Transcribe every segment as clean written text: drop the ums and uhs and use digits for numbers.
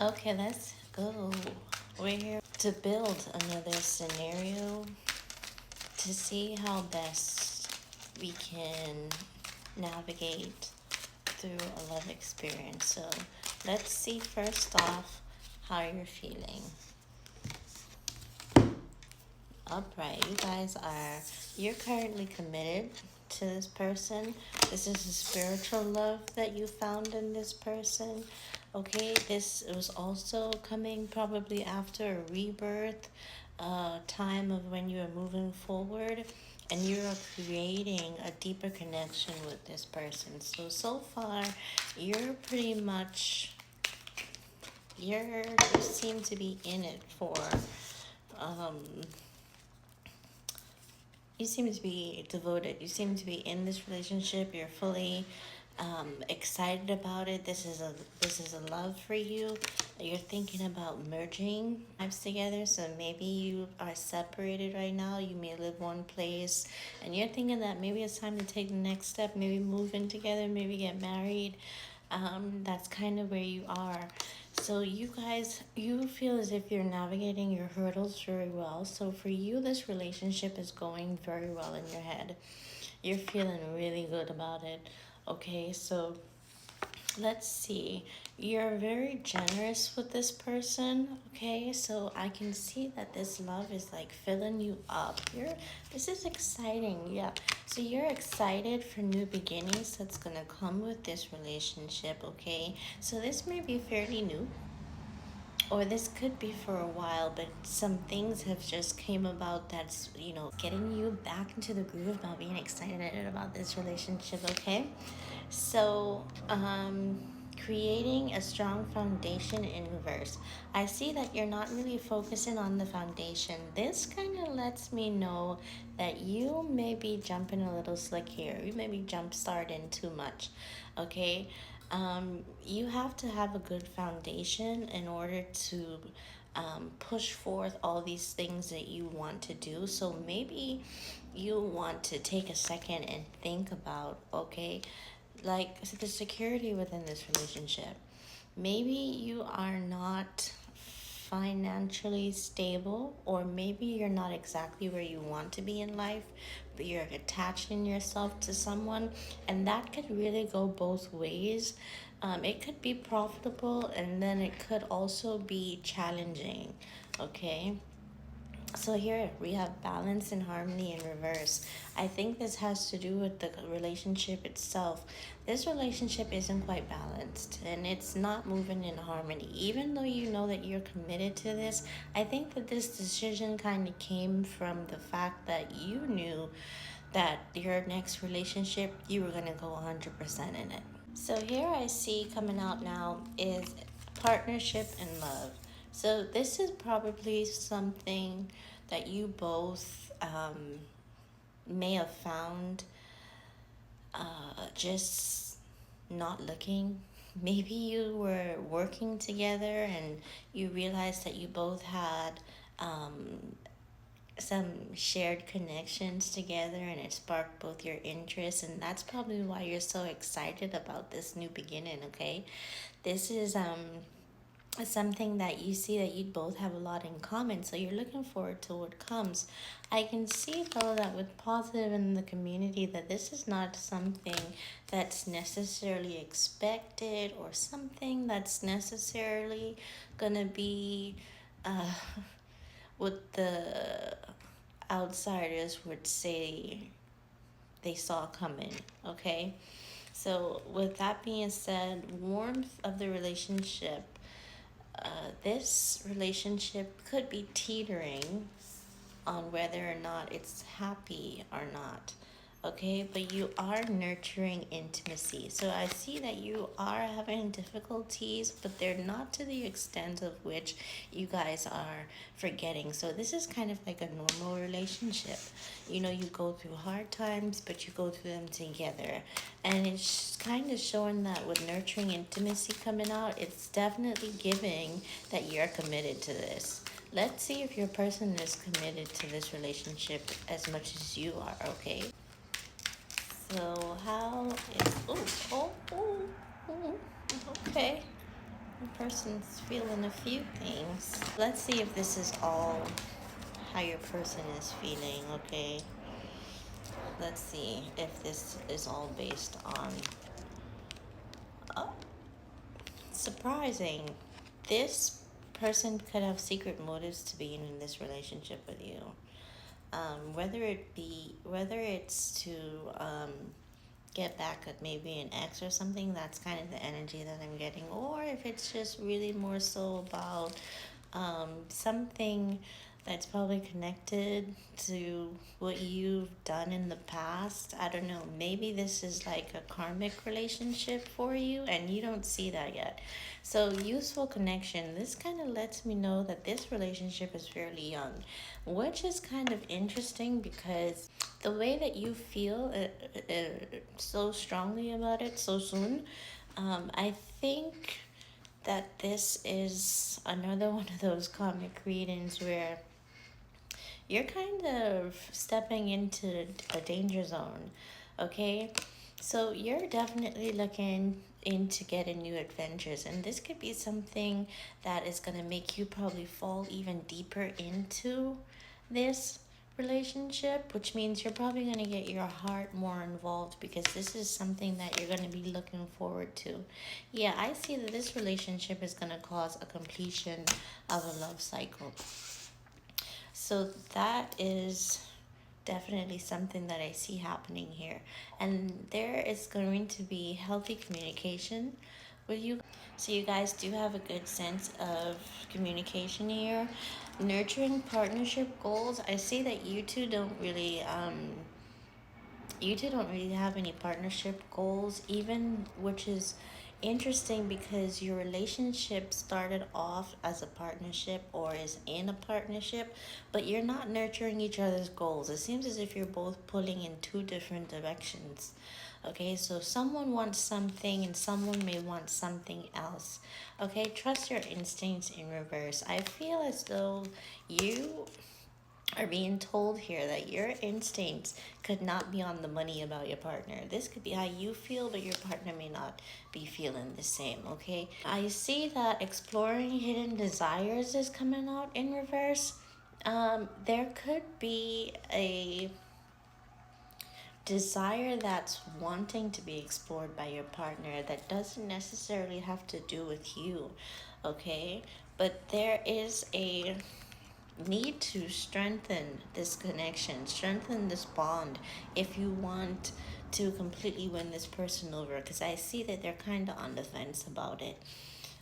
Okay, let's go. We're here to build another scenario to see how best we can navigate through a love experience. So let's see first off how you're feeling. Upright, you're currently committed to this person. This is a spiritual love that you found in this person. Okay, this was also coming probably after a rebirth, time of when you are moving forward and you are creating a deeper connection with this person. So far, you're pretty much, you seem to be in it for, um, you seem to be devoted. You seem to be in this relationship. You're fully excited about it. This is a love for you. You're thinking about merging lives together. So maybe you are separated right now. You may live one place, and you're thinking that maybe it's time to take the next step. Maybe move in together. Maybe get married. That's kind of where you are. So you guys, you feel as if you're navigating your hurdles very well. So for you, this relationship is going very well in your head. You're feeling really good about it. Okay, so let's see. You're very generous with this person. Okay, so I can see that this love is like filling you up. This is exciting. Yeah, so you're excited for new beginnings that's gonna come with this relationship. Okay, so this may be fairly new, or this could be for a while, but some things have just came about that's, getting you back into the groove about being excited about this relationship. Okay, so creating a strong foundation in reverse. I see that you're not really focusing on the foundation. This kind of lets me know that you may be jumping a little slick here. You may be jump starting too much. Okay, you have to have a good foundation in order to push forth all these things that you want to do. So maybe you want to take a second and think about, okay, like the security within this relationship. Maybe you are not financially stable, or maybe you're not exactly where you want to be in life, but you're attaching yourself to someone, and that could really go both ways. It could be profitable, and then it could also be challenging. Okay, so here we have balance and harmony in reverse. I think this has to do with the relationship itself. This relationship isn't quite balanced and it's not moving in harmony. Even though you know that you're committed to this, I think that this decision kind of came from the fact that you knew that your next relationship, you were going to go 100% in it. So here I see coming out now is partnership and love. So this is probably something that you both may have found just not looking. Maybe you were working together and you realized that you both had some shared connections together, and it sparked both your interests, and that's probably why you're so excited about this new beginning. Okay, this is something that you see that you both have a lot in common, so you're looking forward to what comes. I can see though that with positive in the community, that this is not something that's necessarily expected or something that's necessarily gonna be uh, what the outsiders would say they saw coming. Okay, so with that being said, warmth of the relationship, this relationship could be teetering on whether or not it's happy or not. Okay, but you are nurturing intimacy. So I see that you are having difficulties, but they're not to the extent of which you guys are forgetting. So this is kind of like a normal relationship. You go through hard times, but you go through them together. And it's kind of showing that with nurturing intimacy coming out, it's definitely giving that you're committed to this. Let's see if your person is committed to this relationship as much as you are. Okay, so how is, oh, okay. The person's feeling a few things. Let's see if this is all how your person is feeling, okay? Let's see if this is all based on. Oh, surprising. This person could have secret motives to be in this relationship with you. Whether it's to get back at maybe an ex or something, that's kind of the energy that I'm getting, or if it's just really more so about something that's probably connected to what you've done in the past. I don't know. Maybe this is like a karmic relationship for you and you don't see that yet. So, useful connection. This kind of lets me know that this relationship is fairly young, which is kind of interesting because the way that you feel so strongly about it so soon, I think that this is another one of those comic readings where you're kind of stepping into a danger zone, okay? So you're definitely looking into getting new adventures, and this could be something that is going to make you probably fall even deeper into this relationship, which means you're probably going to get your heart more involved because this is something that you're going to be looking forward to. Yeah, I see that this relationship is going to cause a completion of a love cycle. So that is definitely something that I see happening here. And there is going to be healthy communication with you. So you guys do have a good sense of communication here. Nurturing partnership goals. I see that you two don't really have any partnership goals, even, which is interesting because your relationship started off as a partnership or is in a partnership, but you're not nurturing each other's goals. It seems as if you're both pulling in two different directions. Okay, so someone wants something and someone may want something else. Okay, trust your instincts in reverse. I feel as though you are being told here that your instincts could not be on the money about your partner. This could be how you feel, but your partner may not be feeling the same, okay? I see that exploring hidden desires is coming out in reverse. There could be a desire that's wanting to be explored by your partner that doesn't necessarily have to do with you, okay? But there is a need to strengthen this connection, strengthen this bond if you want to completely win this person over, because I see that they're kind of on the fence about it.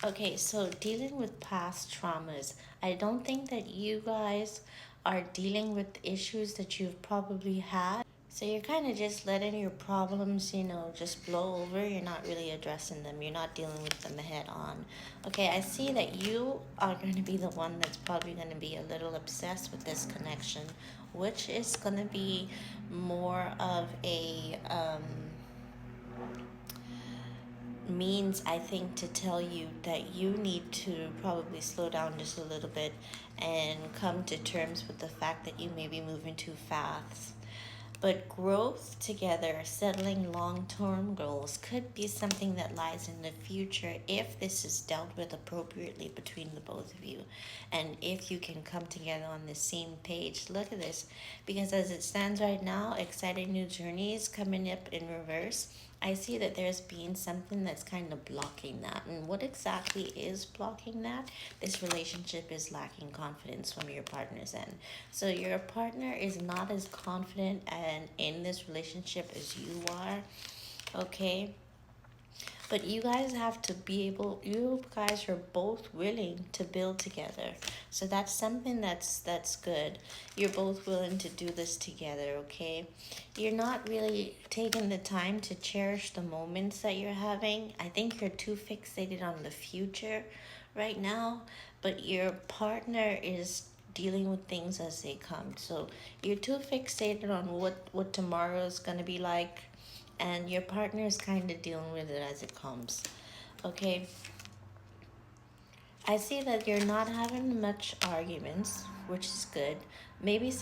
Okay, so dealing with past traumas. I don't think that you guys are dealing with issues that you've probably had. So you're kind of just letting your problems, just blow over. You're not really addressing them. You're not dealing with them head on. Okay, I see that you are going to be the one that's probably going to be a little obsessed with this connection, which is going to be more of a means, I think, to tell you that you need to probably slow down just a little bit and come to terms with the fact that you may be moving too fast. But growth together, settling long term goals, could be something that lies in the future if this is dealt with appropriately between the both of you. And if you can come together on the same page. Look at this. Because as it stands right now, exciting new journeys coming up in reverse. I see that there's been something that's kind of blocking that. And what exactly is blocking that? This relationship is lacking confidence from your partner's end. So your partner is not as confident and in this relationship as you are, okay? But you guys have to be able, you guys are both willing to build together. So that's something that's good. You're both willing to do this together, okay? You're not really taking the time to cherish the moments that you're having. I think you're too fixated on the future right now, but your partner is dealing with things as they come. So you're too fixated on what tomorrow is going to be like, and your partner is kind of dealing with it as it comes. Okay, I see that you're not having much arguments, which is good. Maybe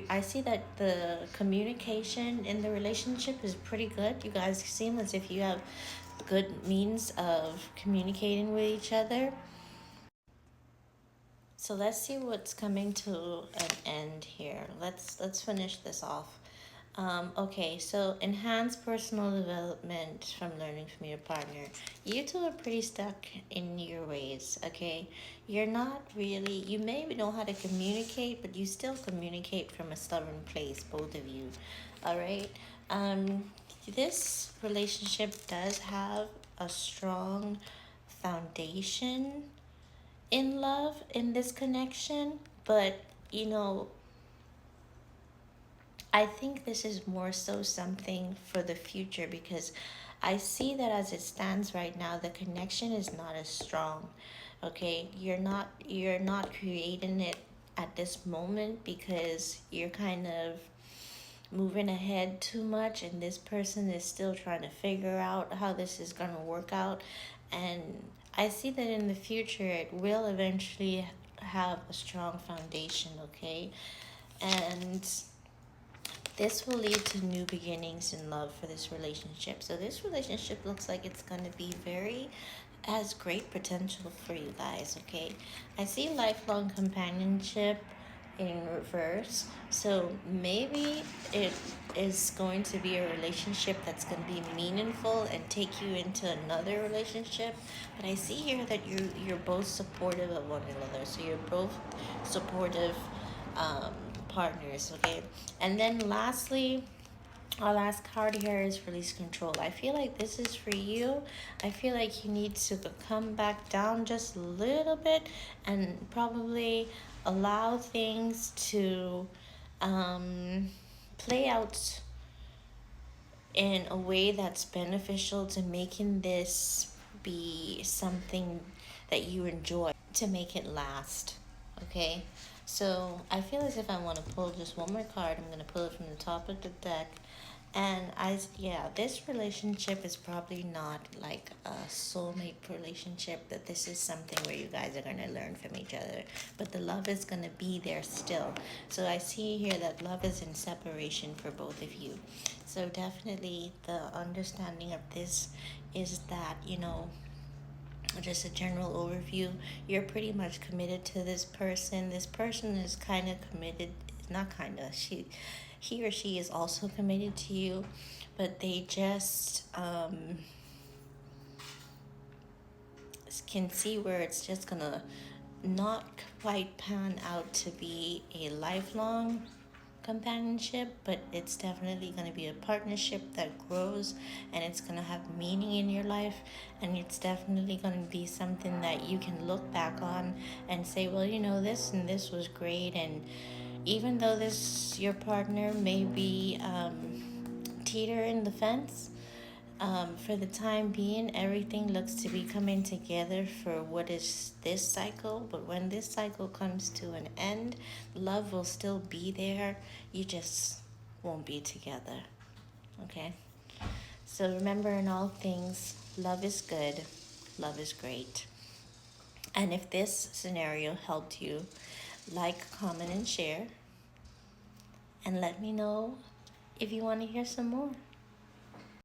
I see that the communication in the relationship is pretty good. You guys seem as if you have good means of communicating with each other. So let's see what's coming to an end here. Let's finish this off. Okay, so enhance personal development from learning from your partner. You two are pretty stuck in your ways, okay? You're not really, you maybe know how to communicate, but you still communicate from a stubborn place, both of you, all right? Um, this relationship does have a strong foundation in love in this connection, but you know, I think this is more so something for the future because I see that as it stands right now, the connection is not as strong. Okay, you're not creating it at this moment because you're kind of moving ahead too much, and this person is still trying to figure out how this is going to work out. And I see that in the future it will eventually have a strong foundation, okay? And this will lead to new beginnings in love for this relationship. So this relationship looks like it's going to be very, has great potential for you guys, okay? I see lifelong companionship in reverse. So maybe it is going to be a relationship that's going to be meaningful and take you into another relationship. But I see here that you're both supportive of one another. So you're both supportive um, partners, okay? And then lastly, our last card here is release control. I feel like this is for you. I feel like you need to come back down just a little bit and probably allow things to play out in a way that's beneficial to making this be something that you enjoy, to make it last. Okay? So I feel as if I want to pull just one more card. I'm going to pull it from the top of the deck. And yeah, this relationship is probably not like a soulmate relationship, that this is something where you guys are going to learn from each other. But the love is going to be there still. So I see here that love is in separation for both of you. So definitely the understanding of this is that, you know, just a general overview, you're pretty much committed to this person. This person is kind of committed, not kind of, he or she is also committed to you, but they just can see where it's just gonna not quite pan out to be a lifelong companionship, but it's definitely going to be a partnership that grows, and it's going to have meaning in your life, and it's definitely going to be something that you can look back on and say, well, you know, this and this was great. And even though this your partner may be teeter in the fence, for the time being, everything looks to be coming together for what is this cycle. But when this cycle comes to an end, love will still be there. You just won't be together. Okay? So remember, in all things, love is good, love is great. And if this scenario helped you, like, comment, and share. And let me know if you want to hear some more.